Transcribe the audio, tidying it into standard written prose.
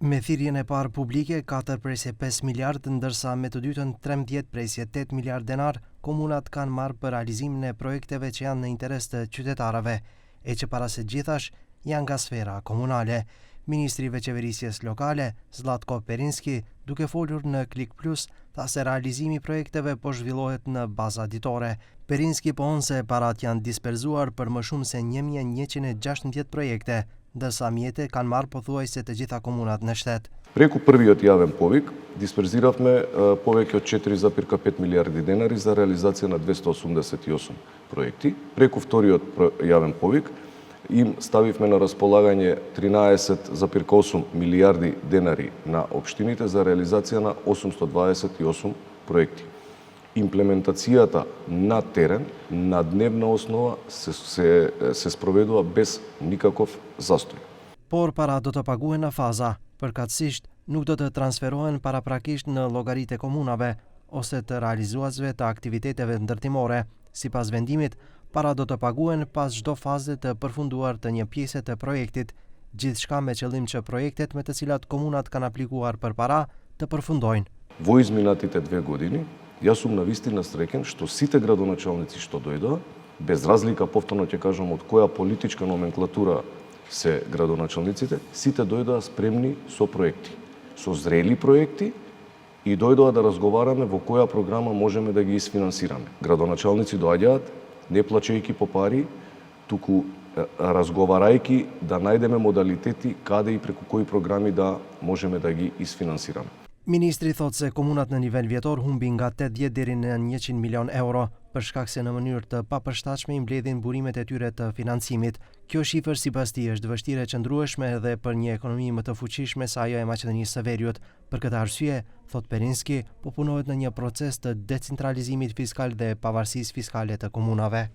Me thirrjen e parë publike 4,5 miliard, ndërsa me të dytën 13,8 miliard denar, komunat kanë marrë për realizimin e projekteve që janë në interes të qytetarëve, e që para se gjithash janë nga sfera komunale. Ministri i Veçeverisjes Lokale, Zlatko Perinski, duke folur në Klik Plus, tha se realizimi i projekteve po zhvillohet në baza ditore. Perinski pohon se parat janë disperzuar për më shumë se 1116 projekte, ndërsa mjete kanë marrë pothuajse të gjitha komunat në shtet. Преку првиот јавен повик дисперзиравме повеќе од 4,5 милиарди денари за реализација на 288 проекти. Преку вториот јавен повик им ставивме на располагање 13,8 милиарди денари на општините за реализација на 828 проекти. Имплементацијата на терен, на дневна основа, се спроведува без никаков застој. Por para do të paguhen në faza, përkatësisht nuk do të transferohen paraprakisht në llogaritë e komunave ose të realizuesve të aktiviteteve ndërtimore. Sipas vendimit, para do të paguhen pas çdo faze të përfunduar të një pjese të projektit, gjithçka me qëllim që projektet me të cilat komunat kanë aplikuar për para të përfundojnë. Во изминатите 2 години, јас сум навистина среќен што сите градоначалници што дојдоа, без разлика повторно ќе кажам од која политичка номенклатура се градоначалниците, сите дојдоа спремни со проекти, со зрели проекти и дојдоа да разговараме во која програма можеме да ги исфинансираме. Градоначалници доаѓаат не плачејќи по пари, туку разговарајќи да најдеме модалитети каде и преку кои програми да можеме да ги исфинансираме. Ministri thot se komunat në nivel vjetor humbi nga 80 deri në 100 milion euro, për shkak se në mënyrë të papërshtatshme i mbledhin burimet e tyre të financimit. Kjo shifër sipas tij është vështirë e qëndrueshme edhe për një ekonomi më të fuqishme se ajo e Maqedonisë së Veriut. Për këtë arsye, thot Perinski, po punohet në një proces të decentralizimit fiskal dhe pavarësisë fiskale të komunave.